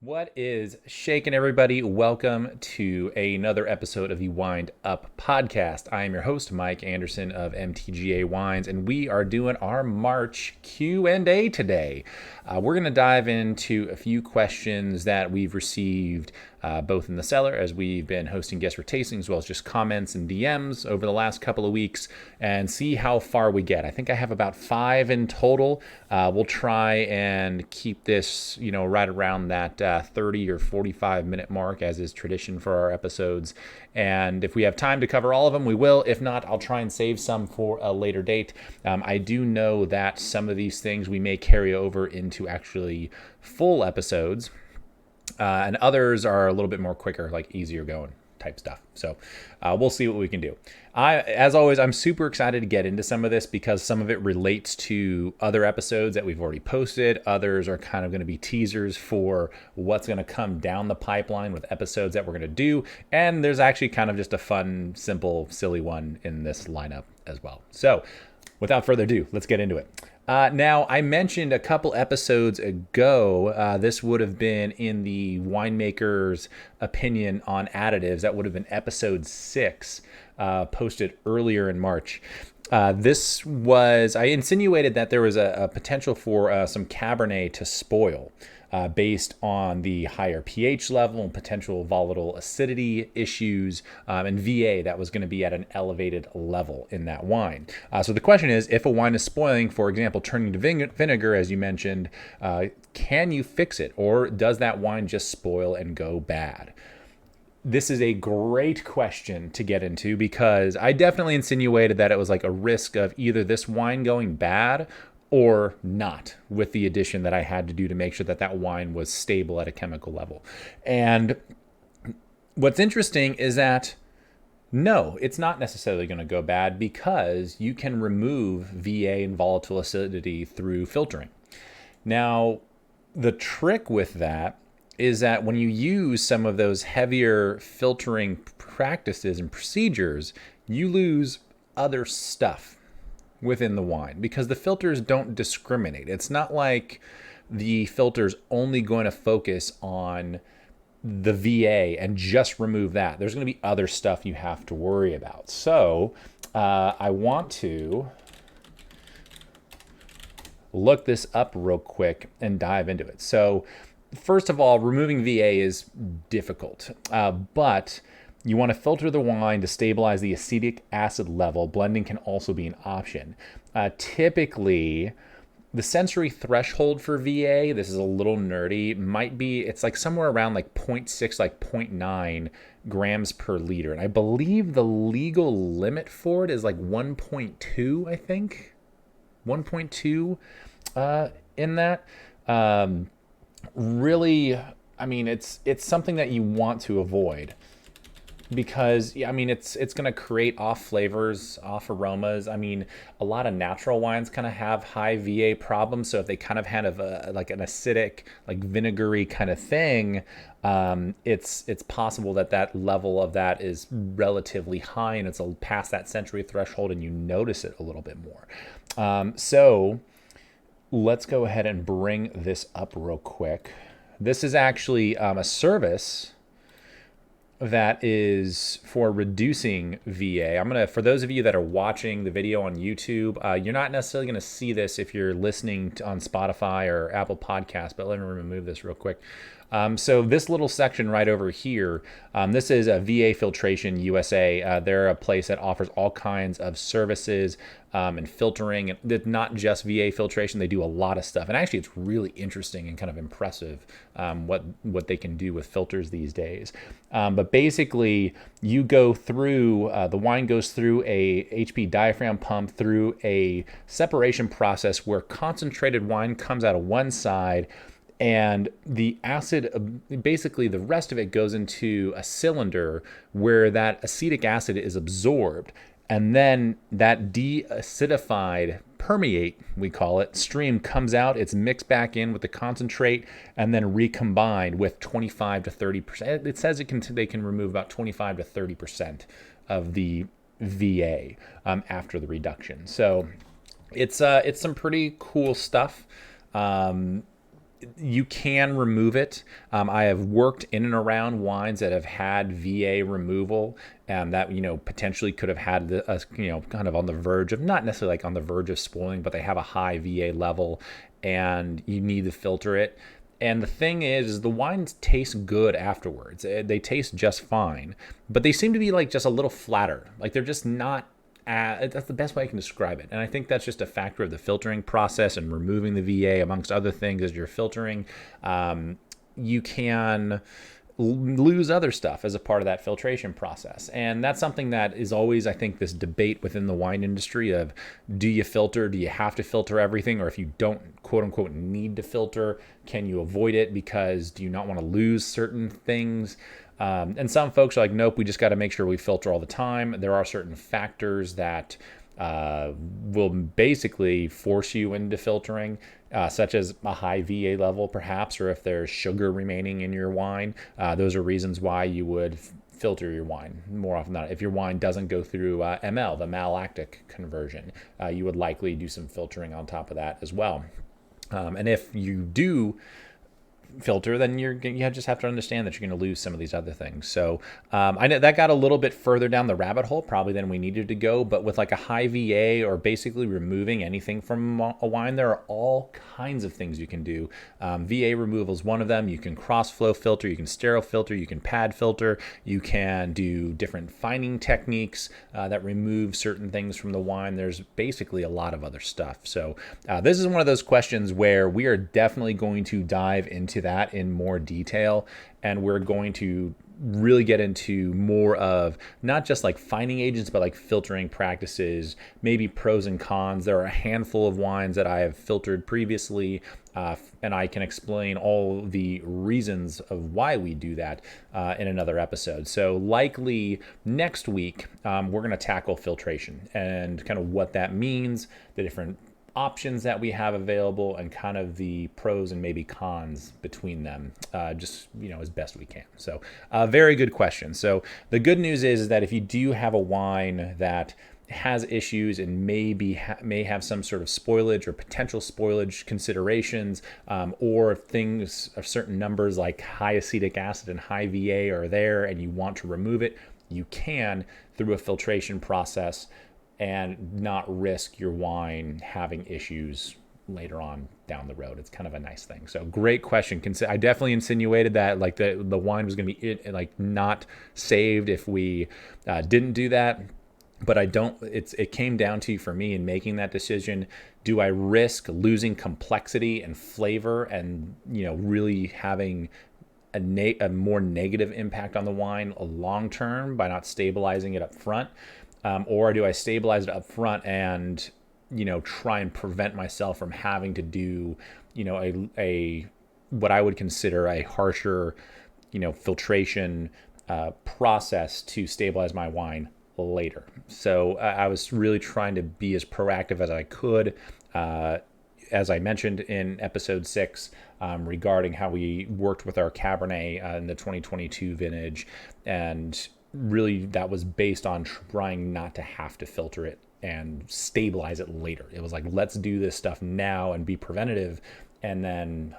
What is shaking, everybody? Welcome to another episode of the Wind Up Podcast. I am your host, Mike Anderson of MTGA Wines, and we are doing our March Q&A today. We're going to dive into a few questions that we've received both in the cellar as we've been hosting guest tastings, as well as just comments and DMs over the last couple of weeks, and see how far we get. I think I have about 5 in total. We'll try and keep this, right around that 30 or 45 minute mark, as is tradition for our episodes. And if we have time to cover all of them, we will. If not, I'll try and save some for a later date. I do know that some of these things we may carry over into actually full episodes. And others are a little bit more quicker, like easier going type stuff. So we'll see what we can do. As always, I'm super excited to get into some of this because some of it relates to other episodes that we've already posted. Others are kind of going to be teasers for what's going to come down the pipeline with episodes that we're going to do. And there's actually kind of just a fun, simple, silly one in this lineup as well. So without further ado, let's get into it. Now, I mentioned a couple episodes ago, this would have been in the winemaker's opinion on additives. That would have been episode 6, posted earlier in March. I insinuated that there was a potential for some Cabernet to spoil based on the higher pH level and potential volatile acidity issues, and VA that was going to be at an elevated level in that wine. So the question is, if a wine is spoiling, for example, turning to vinegar, as you mentioned, can you fix it, or does that wine just spoil and go bad? This is a great question to get into because I definitely insinuated that it was like a risk of either this wine going bad or not, with the addition that I had to do to make sure that that wine was stable at a chemical level. And what's interesting is that no, it's not necessarily going to go bad because you can remove VA and volatile acidity through filtering. Now, the trick with that is that when you use some of those heavier filtering practices and procedures, you lose other stuff within the wine because the filters don't discriminate. It's not like the filter's only going to focus on the VA and just remove that. There's going to be other stuff you have to worry about. So I want to look this up real quick and dive into it. So first of all, removing VA is difficult, but you want to filter the wine to stabilize the acetic acid level. Blending can also be an option. Typically, the sensory threshold for VA, this is a little nerdy, it's like somewhere around like 0.6, like 0.9 grams per liter. And I believe the legal limit for it is like 1.2, I think. 1.2 in that. Really, I mean, it's something that you want to avoid because, it's going to create off flavors, off aromas. I mean, a lot of natural wines kind of have high VA problems. So if they kind of have like an acidic, like vinegary kind of thing, it's possible that level of that is relatively high and it's past that sensory threshold and you notice it a little bit more. So let's go ahead and bring this up real quick. This is actually a service that is for reducing VA. For those of you that are watching the video on YouTube, you're not necessarily going to see this if you're listening on Spotify or Apple Podcasts, but let me remove this real quick. So this little section right over here, this is a VA Filtration USA. They're a place that offers all kinds of services and filtering. And not just VA filtration, they do a lot of stuff. And actually, it's really interesting and kind of impressive what they can do with filters these days. But basically, you go through, the wine goes through a HP diaphragm pump through a separation process where concentrated wine comes out of one side, and the acid, basically the rest of it goes into a cylinder where that acetic acid is absorbed. And then that de-acidified permeate, we call it, stream comes out, it's mixed back in with the concentrate, and then recombined with 25 to 30%. It says they can remove about 25 to 30% of the VA after the reduction. So it's some pretty cool stuff. You can remove it. I have worked in and around wines that have had VA removal, and that potentially could have had kind of on the verge of, not necessarily like on the verge of spoiling, but they have a high VA level, and you need to filter it. And the thing is the wines taste good afterwards. They taste just fine, but they seem to be like just a little flatter. Like they're just not. That's the best way I can describe it. And I think that's just a factor of the filtering process and removing the VA, amongst other things, as you're filtering. You can lose other stuff as a part of that filtration process. And that's something that is always, I think, this debate within the wine industry of, do you filter? Do you have to filter everything? Or if you don't, quote unquote, need to filter, can you avoid it? Because do you not want to lose certain things? And some folks are like, nope, we just got to make sure we filter all the time. There are certain factors that will basically force you into filtering, such as a high VA level, perhaps, or if there's sugar remaining in your wine. Those are reasons why you would filter your wine more often than not. If your wine doesn't go through ML, the malolactic conversion, you would likely do some filtering on top of that as well. And if you do filter, then you just have to understand that you're going to lose some of these other things. So I know that got a little bit further down the rabbit hole probably than we needed to go, but with like a high VA or basically removing anything from a wine, there are all kinds of things you can do. VA removal is one of them. You can cross flow filter, you can sterile filter, you can pad filter, you can do different fining techniques that remove certain things from the wine. There's basically a lot of other stuff. So this is one of those questions where we are definitely going to dive into that in more detail, and we're going to really get into more of not just like fining agents, but like filtering practices, maybe pros and cons. There are a handful of wines that I have filtered previously, and I can explain all the reasons of why we do that in another episode. So likely next week, we're going to tackle filtration and kind of what that means, the different options that we have available, and kind of the pros and maybe cons between them, just as best we can. So very good question. So the good news is that if you do have a wine that has issues and may have some sort of spoilage or potential spoilage considerations, or if things of certain numbers like high acetic acid and high VA are there and you want to remove it, you can through a filtration process and not risk your wine having issues later on down the road. It's kind of a nice thing. So great question. I definitely insinuated that like the wine was going to be like not saved if we didn't do that. But I don't. It came down to, for me in making that decision, do I risk losing complexity and flavor and really having a more negative impact on the wine long term by not stabilizing it up front? Or do I stabilize it up front and, try and prevent myself from having to do, a what I would consider a harsher, filtration process to stabilize my wine later. So I was really trying to be as proactive as I could, as I mentioned in episode 6, regarding how we worked with our Cabernet in the 2022 vintage, and really that was based on trying not to have to filter it and stabilize it later. It was like, let's do this stuff now and be preventative, and then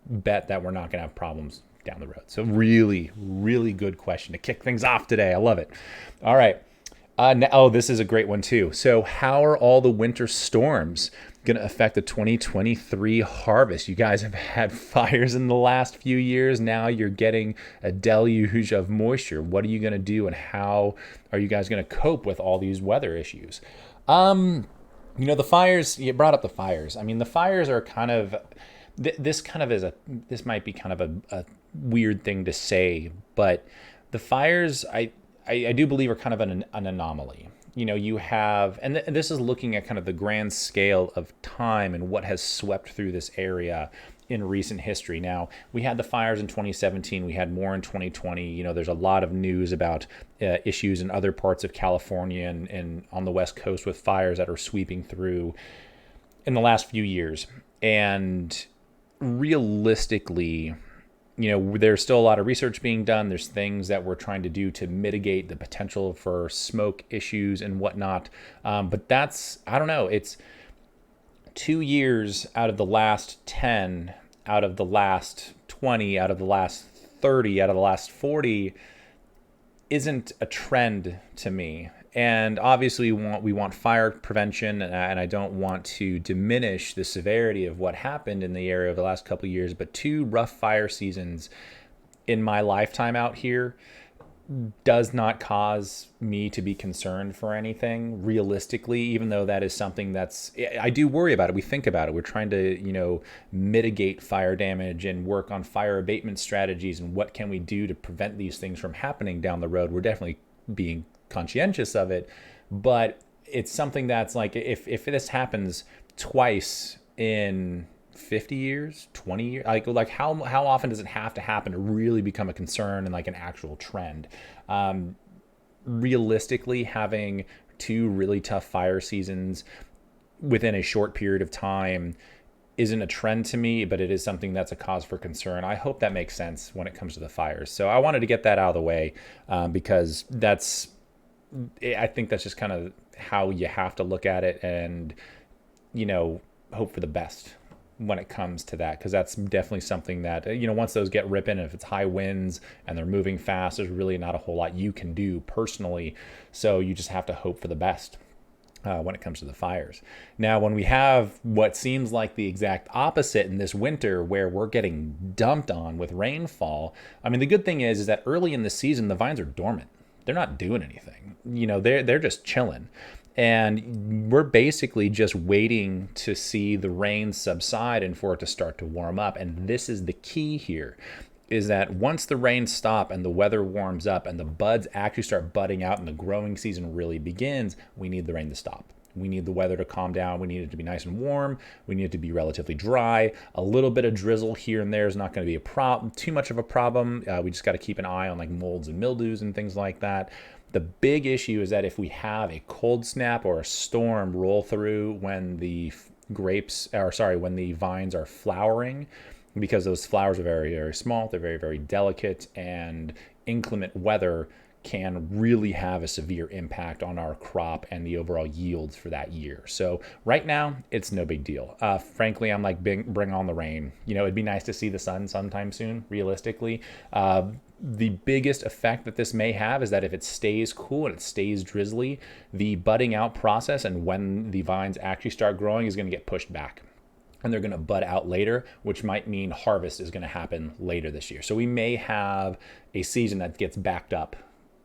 bet that we're not going to have problems down the road. So really, really good question to kick things off today. I love it. All right. This is a great one too. So how are all the winter storms going to affect the 2023 harvest? You guys have had fires in the last few years. Now you're getting a deluge of moisture. What are you going to do, and how are you guys going to cope with all these weather issues? The fires, you brought up the fires. I mean, the fires are kind of, this might be kind of a weird thing to say, but the fires, I do believe are kind of an anomaly. You have, and this is looking at kind of the grand scale of time and what has swept through this area in recent history. Now, we had the fires in 2017, we had more in 2020. There's a lot of news about issues in other parts of California and on the West Coast with fires that are sweeping through in the last few years. And realistically, there's still a lot of research being done. There's things that we're trying to do to mitigate the potential for smoke issues and whatnot. But that's, I don't know, it's 2 years out of the last 10 out of the last 20, out of the last 30, out of the last 40 isn't a trend to me. And obviously we want fire prevention, and I don't want to diminish the severity of what happened in the area over the last couple of years, but 2 rough fire seasons in my lifetime out here does not cause me to be concerned for anything realistically, even though that is something that's, I do worry about it. We think about it. We're trying to, mitigate fire damage and work on fire abatement strategies and what can we do to prevent these things from happening down the road. We're definitely being conscientious of it, but it's something that's like, if this happens twice in 50 years, 20 years, like how often does it have to happen to really become a concern and like an actual trend? Realistically, having 2 really tough fire seasons within a short period of time isn't a trend to me, but it is something that's a cause for concern. I hope that makes sense when it comes to the fires. So I wanted to get that out of the way, because I think that's just kind of how you have to look at it, and hope for the best when it comes to that, because that's definitely something that, once those get ripping, if it's high winds and they're moving fast, there's really not a whole lot you can do personally. So you just have to hope for the best when it comes to the fires. Now, when we have what seems like the exact opposite in this winter, where we're getting dumped on with rainfall, I mean, the good thing is that early in the season, the vines are dormant. They're not doing anything. They're just chilling. And we're basically just waiting to see the rain subside and for it to start to warm up. And this is the key here, is that once the rains stop and the weather warms up and the buds actually start budding out and the growing season really begins, we need the rain to stop. We need the weather to calm down. We need it to be nice and warm. We need it to be relatively dry. A little bit of drizzle here and there is not going to be a problem, too much of a problem. We just got to keep an eye on like molds and mildews and things like that. The big issue is that if we have a cold snap or a storm roll through when the when the vines are flowering, because those flowers are very, very small, they're very, very delicate, and inclement weather can really have a severe impact on our crop and the overall yields for that year. So right now, it's no big deal. Frankly, I'm like, bring on the rain. It'd be nice to see the sun sometime soon, realistically. The biggest effect that this may have is that if it stays cool and it stays drizzly, the budding out process and when the vines actually start growing is going to get pushed back. And they're going to bud out later, which might mean harvest is going to happen later this year. So we may have a season that gets backed up,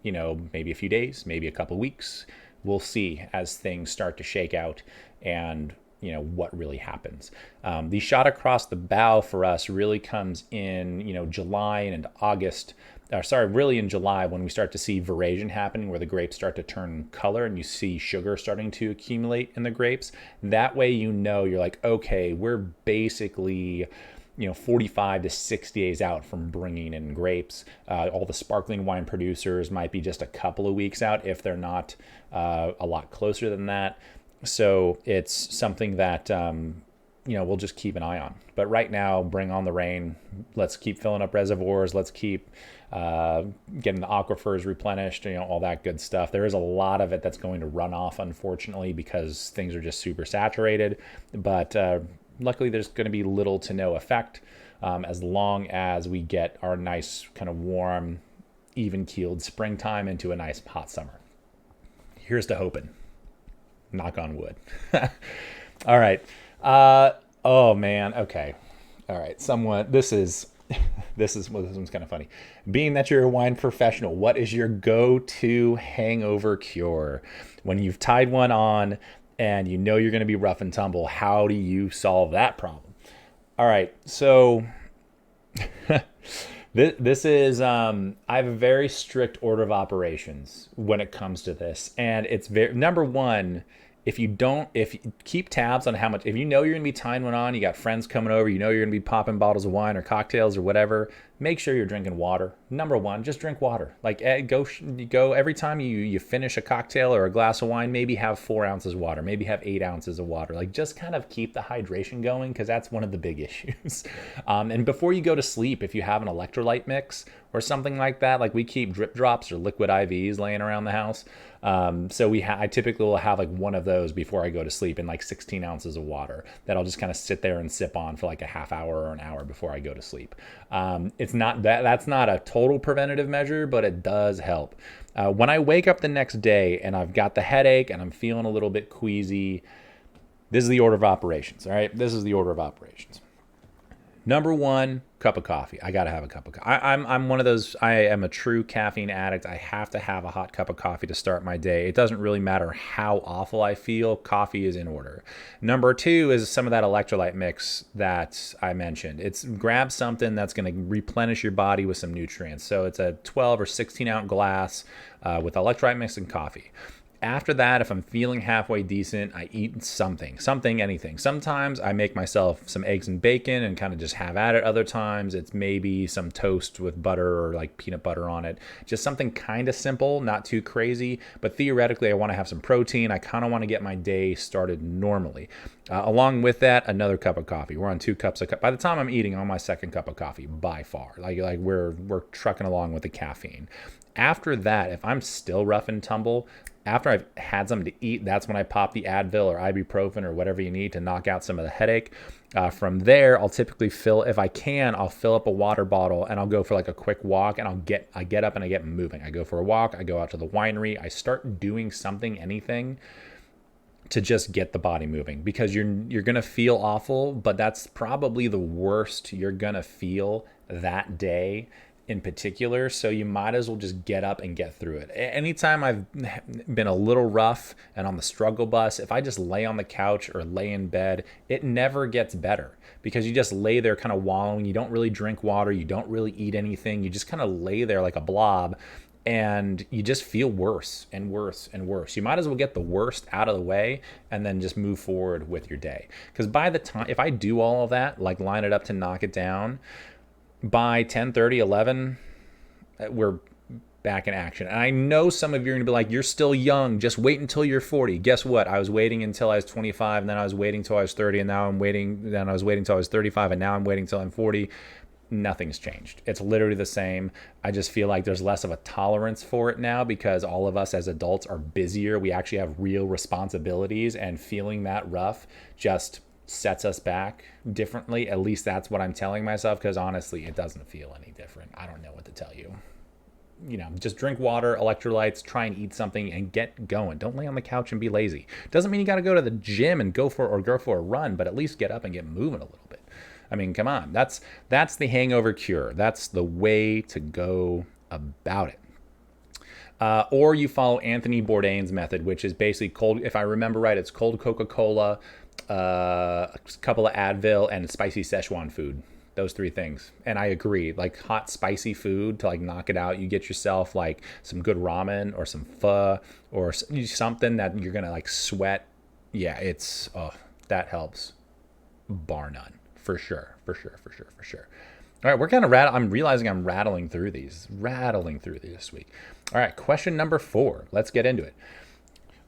maybe a few days, maybe a couple weeks. We'll see as things start to shake out and what really happens. The shot across the bow for us really comes in, July and into August. Really in July, when we start to see veraison happening, where the grapes start to turn color and you see sugar starting to accumulate in the grapes. That way, you're like, okay, we're basically 45 to 60 days out from bringing in grapes. All the sparkling wine producers might be just a couple of weeks out if they're not a lot closer than that. So it's something that, we'll just keep an eye on. But right now, bring on the rain. Let's keep filling up reservoirs. Let's keep getting the aquifers replenished, all that good stuff. There is a lot of it that's going to run off, unfortunately, because things are just super saturated. But luckily, there's going to be little to no effect as long as we get our nice kind of warm, even-keeled springtime into a nice hot summer. Here's to hoping. Knock on wood. All right. Oh man. Okay. All right. This one's kind of funny. Being that you're a wine professional, what is your go-to hangover cure? When you've tied one on and you're going to be rough and tumble, how do you solve that problem? All right. So this is, I have a very strict order of operations when it comes to this. And it's number one, if you keep tabs on how much, if you're going to be tying one on, you got friends coming over, you're going to be popping bottles of wine or cocktails or whatever, make sure you're drinking water. Number one, just drink water. Like go every time you finish a cocktail or a glass of wine, maybe have 4 ounces of water, maybe have 8 ounces of water. Like just kind of keep the hydration going, because that's one of the big issues. And before you go to sleep, if you have an electrolyte mix or something like that, like we keep drip drops or liquid IVs laying around the house. So I typically will have like one of those before I go to sleep, and like 16 ounces of water that I'll just kind of sit there and sip on for like a half hour or an hour before I go to sleep. It's not that's not a total preventative measure, but it does help. When I wake up the next day and I've got the headache and I'm feeling a little bit queasy, this is the order of operations. All right. This is the order of operations. Number one, cup of coffee. I got to have a cup of coffee. I'm one of those, I am a true caffeine addict. I have to have a hot cup of coffee to start my day. It doesn't really matter how awful I feel. Coffee is in order. Number two is some of that electrolyte mix that I mentioned. It's grab something that's going to replenish your body with some nutrients. So it's a 12 or 16 ounce glass with electrolyte mix and coffee. After that, if I'm feeling halfway decent, I eat something, anything. Sometimes I make myself some eggs and bacon and kind of just have at it. Other times it's maybe some toast with butter or like peanut butter on it. Just something kind of simple, not too crazy. But theoretically, I want to have some protein. I kind of want to get my day started normally. Along with that, another cup of coffee. We're on 2 cups of coffee. By the time I'm eating, I'm on my second cup of coffee by far. Like we're trucking along with the caffeine. After that, if I'm still rough and tumble, after I've had something to eat, that's when I pop the Advil or ibuprofen or whatever you need to knock out some of the headache. From there, I'll typically if I can, I'll fill up a water bottle and I'll go for like a quick walk, and I get up and I get moving. I go for a walk, I go out to the winery, I start doing something, anything to just get the body moving, because you're going to feel awful, but that's probably the worst you're going to feel that day in particular. So you might as well just get up and get through it. Anytime I've been a little rough and on the struggle bus, if I just lay on the couch or lay in bed, it never gets better, because you just lay there kind of wallowing. You don't really drink water. You don't really eat anything. You just kind of lay there like a blob, and you just feel worse and worse and worse. You might as well get the worst out of the way and then just move forward with your day. Because by the time, if I do all of that, like line it up to knock it down, by 10:30, 11, we're back in action. And I know some of you are going to be like, you're still young, just wait until you're 40. Guess what? I was waiting until I was 25, and then I was waiting until I was 30, and now I'm waiting. Then I was waiting until I was 35, and now I'm waiting until I'm 40. Nothing's changed. It's literally the same. I just feel like there's less of a tolerance for it now, because all of us as adults are busier. We actually have real responsibilities, and feeling that rough just sets us back differently. At least that's what I'm telling myself, because honestly, it doesn't feel any different. I don't know what to tell you. Just drink water, electrolytes, try and eat something and get going. Don't lay on the couch and be lazy. Doesn't mean you got to go to the gym and go for a run, but at least get up and get moving a little bit. I mean, come on. That's the hangover cure. That's the way to go about it. Or you follow Anthony Bourdain's method, which is basically cold. If I remember right, it's cold Coca-Cola, a couple of Advil, and spicy Szechuan food. Those 3 things. And I agree, like hot spicy food to like knock it out. You get yourself like some good ramen or some pho or something that you're gonna like sweat. Yeah, that helps, bar none. For sure. All right, we're kind of I'm realizing I'm rattling through these this week. All right, question number 4. Let's get into it.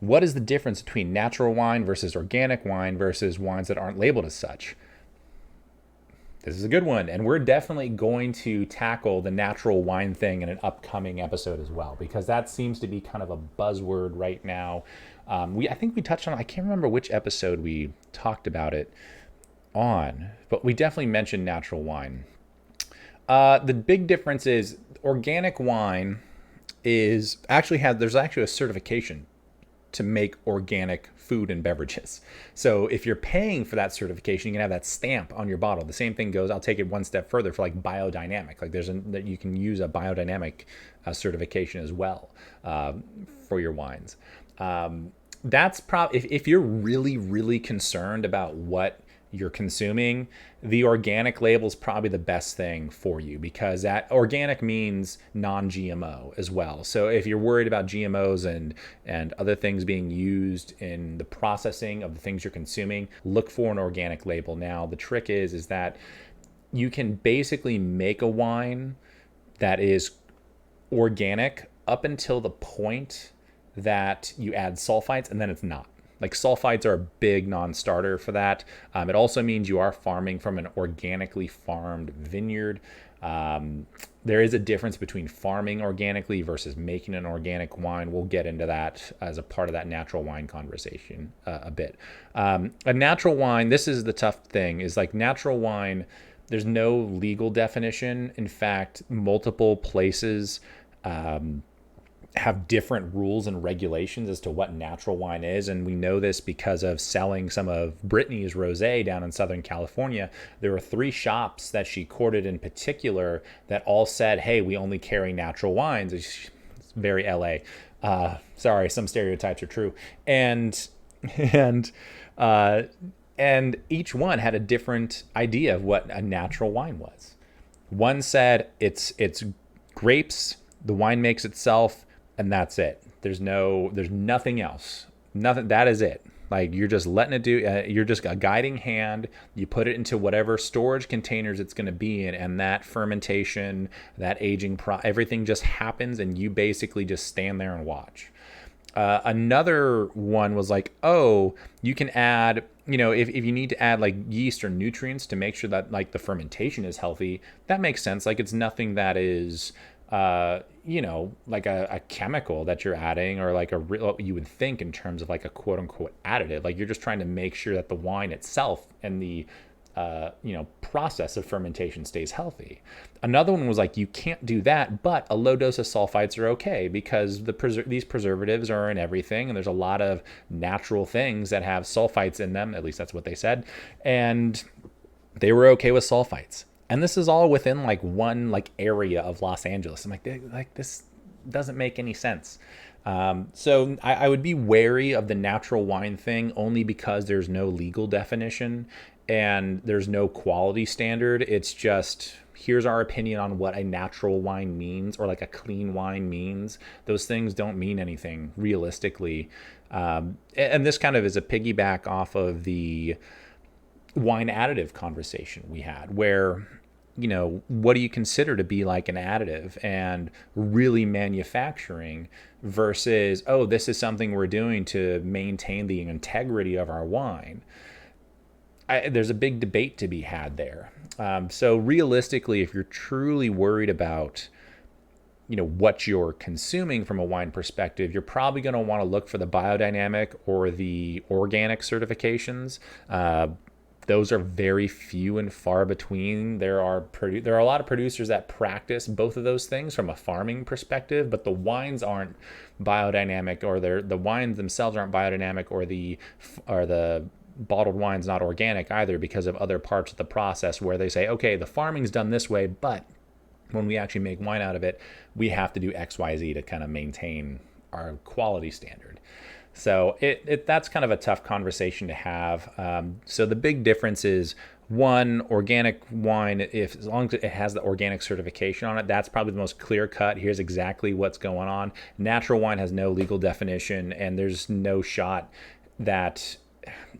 What is the difference between natural wine versus organic wine versus wines that aren't labeled as such? This is a good one, and we're definitely going to tackle the natural wine thing in an upcoming episode as well, because that seems to be kind of a buzzword right now. I think we touched on it. I can't remember which episode we talked about it on, but we definitely mentioned natural wine. The big difference is organic wine there's actually a certification to make organic food and beverages. So if you're paying for that certification, you can have that stamp on your bottle. The same thing goes, I'll take it one step further for like biodynamic. Like that you can use a biodynamic certification as well for your wines. That's probably, if you're really, really concerned about what you're consuming, the organic label is probably the best thing for you, because that organic means non-GMO as well. So if you're worried about GMOs and other things being used in the processing of the things you're consuming, look for an organic label. Now, the trick is that you can basically make a wine that is organic up until the point that you add sulfites, and then it's not. Like sulfites are a big non-starter for that. It also means you are farming from an organically farmed vineyard. There is a difference between farming organically versus making an organic wine. We'll get into that as a part of that natural wine conversation a bit. A natural wine, this is the tough thing, is like natural wine, there's no legal definition. In fact, multiple places have different rules and regulations as to what natural wine is. And we know this because of selling some of Brittany's rosé down in Southern California. There were 3 shops that she courted in particular that all said, hey, we only carry natural wines. It's very LA. Sorry, some stereotypes are true. And each one had a different idea of what a natural wine was. One said it's grapes, the wine makes itself, and that's it. There's nothing else. Nothing. That is it. Like you're just letting it do. You're just a guiding hand. You put it into whatever storage containers it's going to be in, and that fermentation, that aging, everything just happens, and you basically just stand there and watch. Another one was like, oh, you can add, if you need to add like yeast or nutrients to make sure that like the fermentation is healthy, that makes sense. Like it's nothing that is like a chemical that you're adding, or like you would think in terms of like a quote unquote additive. Like you're just trying to make sure that the wine itself and the process of fermentation stays healthy. Another one was like, you can't do that, but a low dose of sulfites are okay because these preservatives are in everything, and there's a lot of natural things that have sulfites in them. At least that's what they said, and they were okay with sulfites. And this is all within like one like area of Los Angeles. I'm like this doesn't make any sense. So I would be wary of the natural wine thing only because there's no legal definition and there's no quality standard. It's just, here's our opinion on what a natural wine means, or like a clean wine means. Those things don't mean anything realistically. And this kind of is a piggyback off of the wine additive conversation we had, where what do you consider to be like an additive and really manufacturing versus, oh, this is something we're doing to maintain the integrity of our wine. There's a big debate to be had there. So realistically, if you're truly worried about what you're consuming from a wine perspective, you're probably going to want to look for the biodynamic or the organic certifications. Those are very few and far between. There are a lot of producers that practice both of those things from a farming perspective, but the wines aren't biodynamic, or the wines themselves aren't biodynamic, or the bottled wine's not organic either, because of other parts of the process where they say, okay, the farming's done this way, but when we actually make wine out of it, we have to do XYZ to kind of maintain our quality standard. So that's kind of a tough conversation to have. So the big difference is, one, organic wine, as long as it has the organic certification on it, that's probably the most clear cut. Here's exactly what's going on. Natural wine has no legal definition, and there's no shot that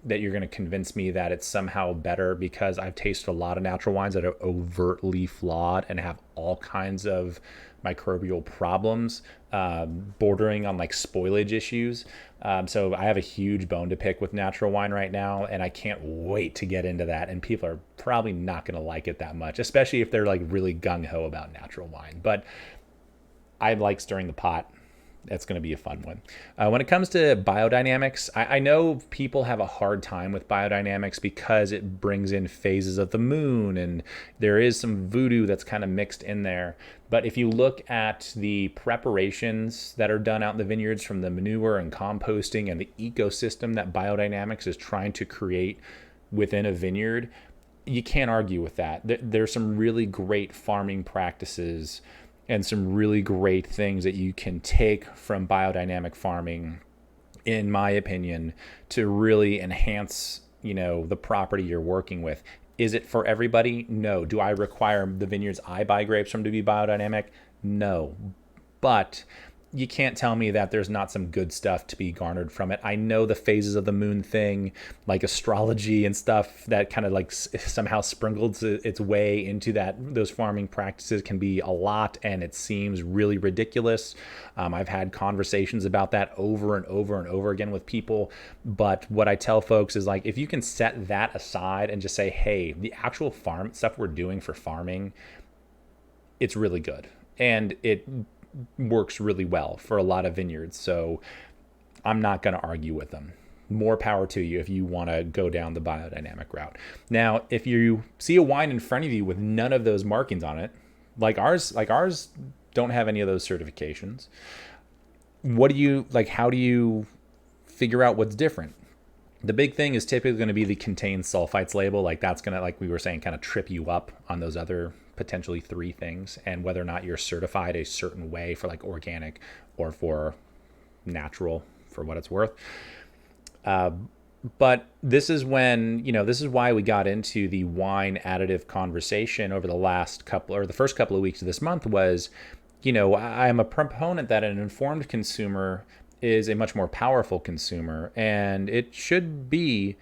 you're going to convince me that it's somehow better, because I've tasted a lot of natural wines that are overtly flawed and have all kinds of microbial problems, bordering on like spoilage issues. So I have a huge bone to pick with natural wine right now, and I can't wait to get into that. And people are probably not going to like it that much, especially if they're like really gung-ho about natural wine. But I like stirring the pot. That's going to be a fun one. When it comes to biodynamics, I know people have a hard time with biodynamics because it brings in phases of the moon, and there is some voodoo that's kind of mixed in there. But if you look at the preparations that are done out in the vineyards, from the manure and composting and the ecosystem that biodynamics is trying to create within a vineyard, you can't argue with that. There's some really great farming practices and some really great things that you can take from biodynamic farming, in my opinion, to really enhance, the property you're working with. Is it for everybody? No. Do I require the vineyards I buy grapes from to be biodynamic? No. But you can't tell me that there's not some good stuff to be garnered from it. I know the phases of the moon thing, like astrology and stuff, that kind of like somehow sprinkled its way into those farming practices can be a lot, and it seems really ridiculous. I've had conversations about that over and over and over again with people, but what I tell folks is, like, if you can set that aside and just say, hey, the actual farm stuff we're doing for farming, it's really good, and it works really well for a lot of vineyards. So I'm not going to argue with them. More power to you if you want to go down the biodynamic route. Now, if you see a wine in front of you with none of those markings on it, like ours don't have any of those certifications. What do you like? How do you figure out what's different? The big thing is typically going to be the contained sulfites label. Like, that's going to, like we were saying, kind of trip you up on those other potentially 3 things, and whether or not you're certified a certain way for like organic or for natural, for what it's worth. But this is when, this is why we got into the wine additive conversation over the first couple of weeks of this month was, I'm a proponent that an informed consumer is a much more powerful consumer, and it should be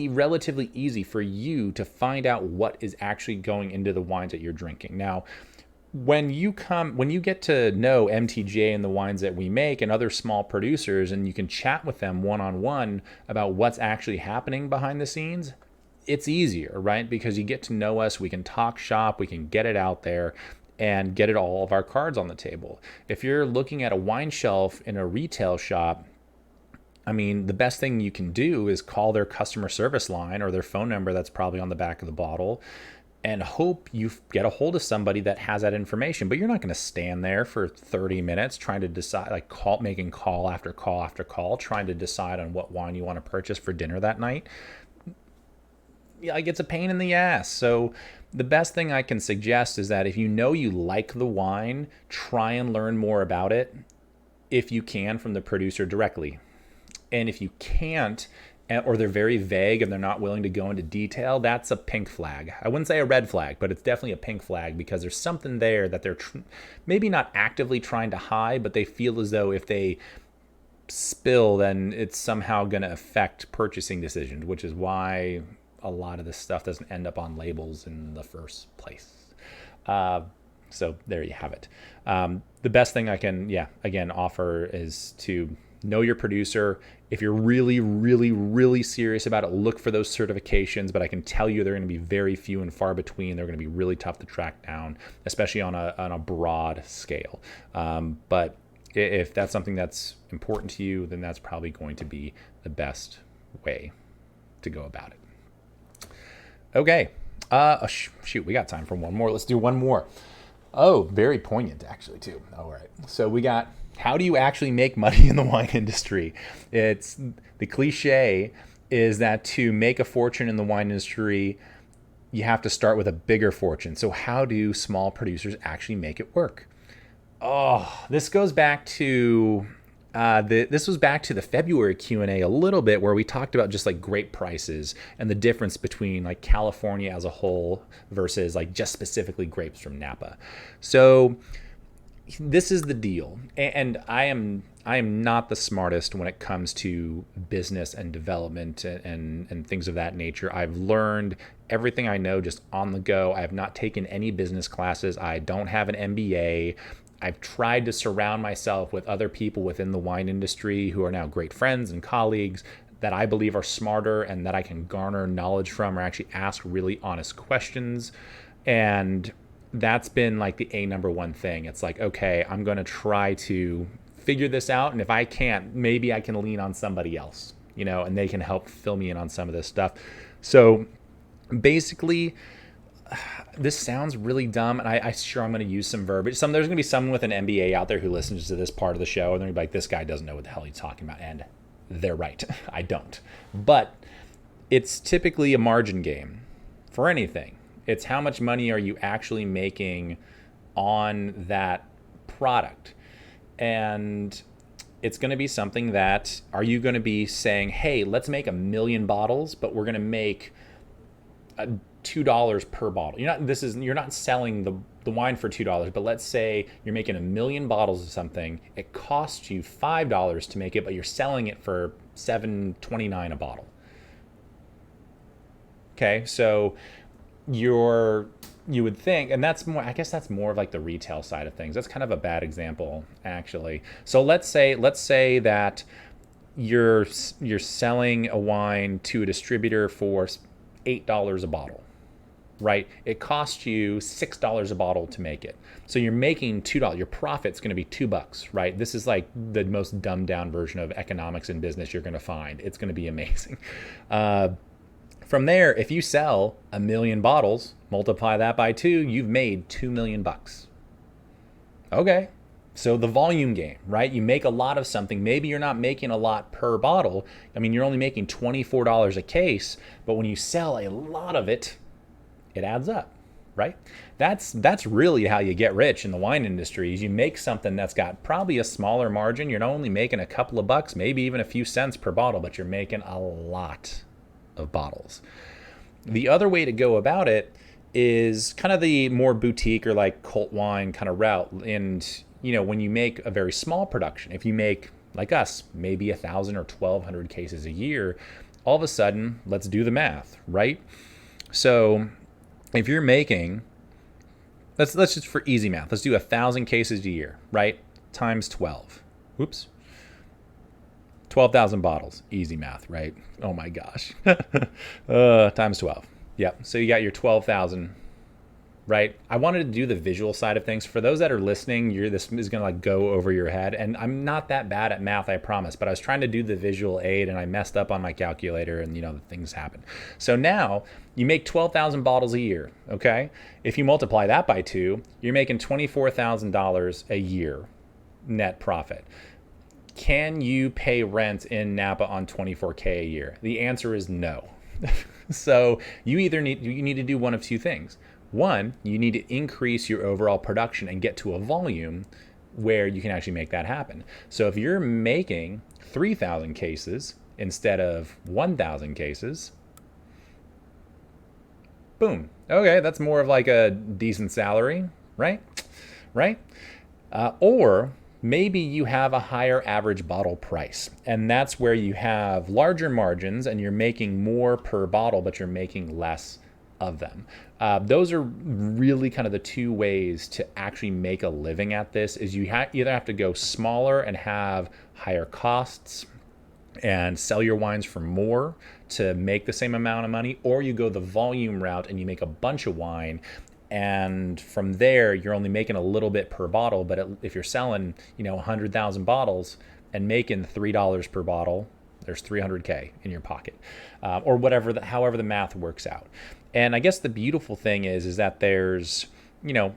relatively easy for you to find out what is actually going into the wines that you're drinking. Now, when you get to know MTGA and the wines that we make and other small producers, and you can chat with them one-on-one about what's actually happening behind the scenes, it's easier, right? Because you get to know us, we can talk shop, we can get it out there and get all of our cards on the table. If you're looking at a wine shelf in a retail shop, I mean, the best thing you can do is call their customer service line or their phone number that's probably on the back of the bottle, and hope you get a hold of somebody that has that information. But you're not going to stand there for 30 minutes trying to decide, making call after call after call, trying to decide on what wine you want to purchase for dinner that night. It's a pain in the ass. So the best thing I can suggest is that if you like the wine, try and learn more about it if you can from the producer directly. And if you can't, or they're very vague and they're not willing to go into detail, that's a pink flag. I wouldn't say a red flag, but it's definitely a pink flag, because there's something there that they're maybe not actively trying to hide, but they feel as though if they spill, then it's somehow going to affect purchasing decisions, which is why a lot of this stuff doesn't end up on labels in the first place. So there you have it. The best thing I can, again, offer is to know your producer. If you're really, really, really serious about it, look for those certifications, but I can tell you they're going to be very few and far between. They're going to be really tough to track down, especially on a broad scale. But if that's something that's important to you, then that's probably going to be the best way to go about it. Okay. Shoot, we got time for one more. Let's do one more. Oh, very poignant, actually, too. All right. So we got, how do you actually make money in the wine industry? It's the cliche is that to make a fortune in the wine industry, you have to start with a bigger fortune. So how do small producers actually make it work? Oh, this goes back to this was back to the February Q&A a little bit, where we talked about just like grape prices and the difference between like California as a whole versus like just specifically grapes from Napa. So this is the deal, and I am not the smartest when it comes to business and development and things of that nature. I've learned everything I know just on the go. I have not taken any business classes. I don't have an MBA. I've tried to surround myself with other people within the wine industry who are now great friends and colleagues that I believe are smarter and that I can garner knowledge from or actually ask really honest questions. And that's been like the number one thing. It's like, okay, I'm going to try to figure this out. And if I can't, maybe I can lean on somebody else, and they can help fill me in on some of this stuff. So basically, this sounds really dumb, and I'm sure I'm going to use some verbiage. There's going to be someone with an MBA out there who listens to this part of the show, and they're going to be like, this guy doesn't know what the hell he's talking about. And they're right. I don't. But it's typically a margin game for anything. It's how much money are you actually making on that product. And it's going to be something that, are you going to be saying, hey, let's make 1 million bottles, but we're going to make $2 per bottle. You're not selling the wine for $2, but let's say you're making 1,000,000 bottles of something. It costs you $5 to make it, but you're selling it for $7.29 a bottle. Okay, so you would think, and that's more, I guess that's more of like the retail side of things. That's kind of a bad example, actually. So let's say that you're selling a wine to a distributor for $8 a bottle, right? It costs you $6 a bottle to make it. So you're making $2. Your profit's going to be $2, right? This is like the most dumbed down version of economics in business you're going to find. It's going to be amazing. From there, if you sell 1,000,000 bottles, multiply that by 2, you've made $2,000,000. Okay. So the volume game, right? You make a lot of something. Maybe you're not making a lot per bottle. I mean, you're only making $24 a case, but when you sell a lot of it, it adds up, right? That's really how you get rich in the wine industry. Is you make something that's got probably a smaller margin. You're not only making a couple of bucks, maybe even a few cents per bottle, but you're making a lot of bottles. The other way to go about it is kind of the more boutique or like cult wine kind of route. And, when you make a very small production, if you make, like us, maybe 1,000 or 1,200 cases a year, all of a sudden, let's do the math, right? So if you're making, let's just for easy math, let's do 1,000 cases a year, right? Times 12. Oops. 12,000 bottles. Easy math, right? Oh my gosh. Times 12. Yep. So you got your 12,000, right? I wanted to do the visual side of things. For those that are listening, this is going to like go over your head. And I'm not that bad at math, I promise. But I was trying to do the visual aid and I messed up on my calculator and, things happen. So now you make 12,000 bottles a year, okay? If you multiply that by 2, you're making $24,000 a year net profit. Can you pay rent in Napa on $24K a year? The answer is no. So you need to do one of two things. One, you need to increase your overall production and get to a volume where you can actually make that happen. So if you're making 3,000 cases instead of 1,000 cases, boom. Okay, that's more of like a decent salary, right? Right? Or maybe you have a higher average bottle price, and that's where you have larger margins and you're making more per bottle, but you're making less of them. Those are really kind of the two ways to actually make a living at this. Is you either have to go smaller and have higher costs and sell your wines for more to make the same amount of money, or you go the volume route and you make a bunch of wine. And from there, you're only making a little bit per bottle. But if you're selling, 100,000 bottles and making $3 per bottle, there's $300K in your pocket, or however the math works out. And I guess the beautiful thing is that there's, you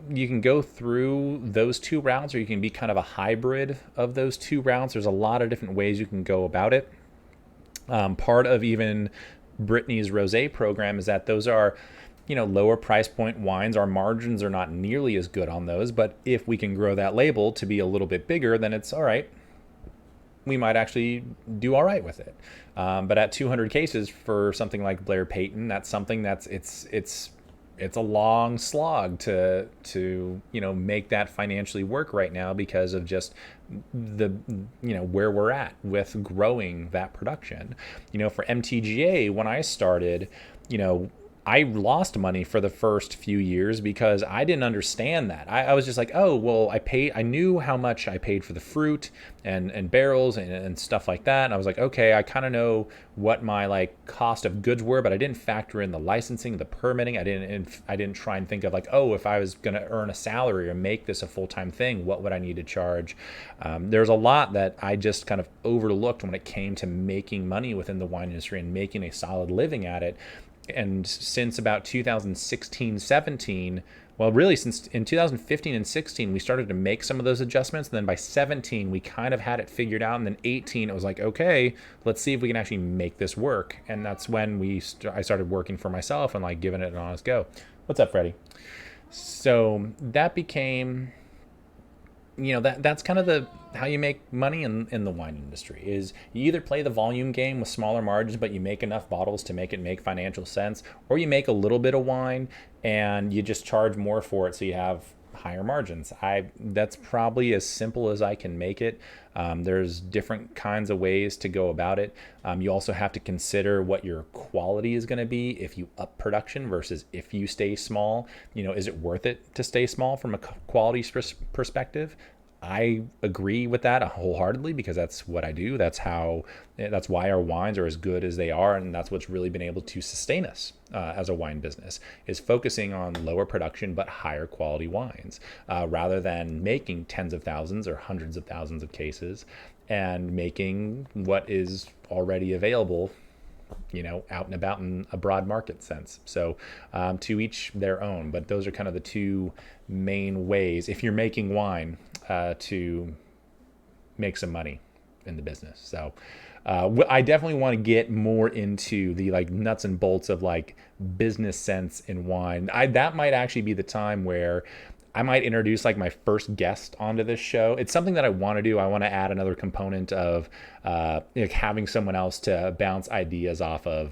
can go through those two routes, or you can be kind of a hybrid of those two routes. There's a lot of different ways you can go about it. Part of even Brittany's Rosé program is that those are, lower price point wines. Our margins are not nearly as good on those, but if we can grow that label to be a little bit bigger, then it's all right. We might actually do all right with it. But at 200 cases for something like Blair Payton, that's something that's it's a long slog to make that financially work right now because of just the where we're at with growing that production. For MTGA, when I started, I lost money for the first few years because I didn't understand that. I was just like, oh, well, I knew how much I paid for the fruit and barrels and stuff like that. And I was like, okay, I kind of know what my cost of goods were, but I didn't factor in the licensing, the permitting. I didn't try and think of if I was going to earn a salary or make this a full-time thing, what would I need to charge? There's a lot that I just kind of overlooked when it came to making money within the wine industry and making a solid living at it. And since about 2016, 17, well, really since in 2015 and 16, we started to make some of those adjustments. And then by 17, we kind of had it figured out. And then 18, it was like, okay, let's see if we can actually make this work. And that's when I started working for myself and giving it an honest go. What's up, Freddie? So that became that's kind of the how you make money in the wine industry is you either play the volume game with smaller margins, but you make enough bottles to make it make financial sense, or you make a little bit of wine and you just charge more for it so you have higher margins. That's probably as simple as I can make it. There's different kinds of ways to go about it. You also have to consider what your quality is going to be if you up production versus if you stay small. Is it worth it to stay small from a quality perspective? I agree with that wholeheartedly because that's what I do. That's why our wines are as good as they are, and that's what's really been able to sustain us as a wine business is focusing on lower production but higher quality wines rather than making tens of thousands or hundreds of thousands of cases and making what is already available out and about in a broad market sense. So to each their own, but those are kind of the two main ways if you're making wine to make some money in the business. So I definitely want to get more into the nuts and bolts of business sense in wine. That might actually be the time where I might introduce my first guest onto this show. It's something that I want to do. I want to add another component of having someone else to bounce ideas off of.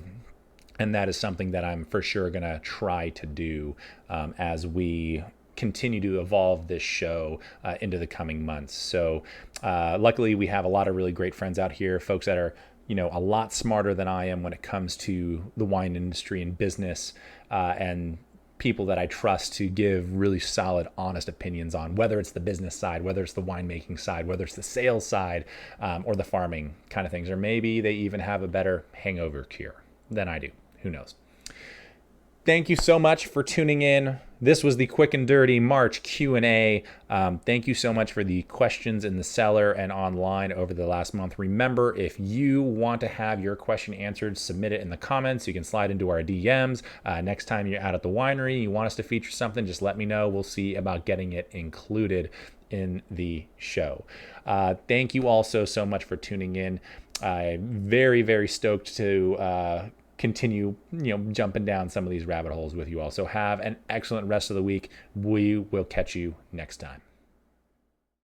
And that is something that I'm for sure going to try to do as we continue to evolve this show into the coming months. So luckily we have a lot of really great friends out here, folks that are a lot smarter than I am when it comes to the wine industry and business, and people that I trust to give really solid, honest opinions on whether it's the business side, whether it's the winemaking side, whether it's the sales side, or the farming kind of things, or maybe they even have a better hangover cure than I do. Who knows? Thank you so much for tuning in. This was the quick and dirty March Q&A. Thank you so much for the questions in the cellar and online over the last month. Remember, if you want to have your question answered, submit it in the comments. You can slide into our DMs. Next time you're out at the winery, you want us to feature something, just let me know. We'll see about getting it included in the show. Thank you also so much for tuning in. I'm very, very stoked to continue jumping down some of these rabbit holes with you all. So have an excellent rest of the week. We will catch you next time.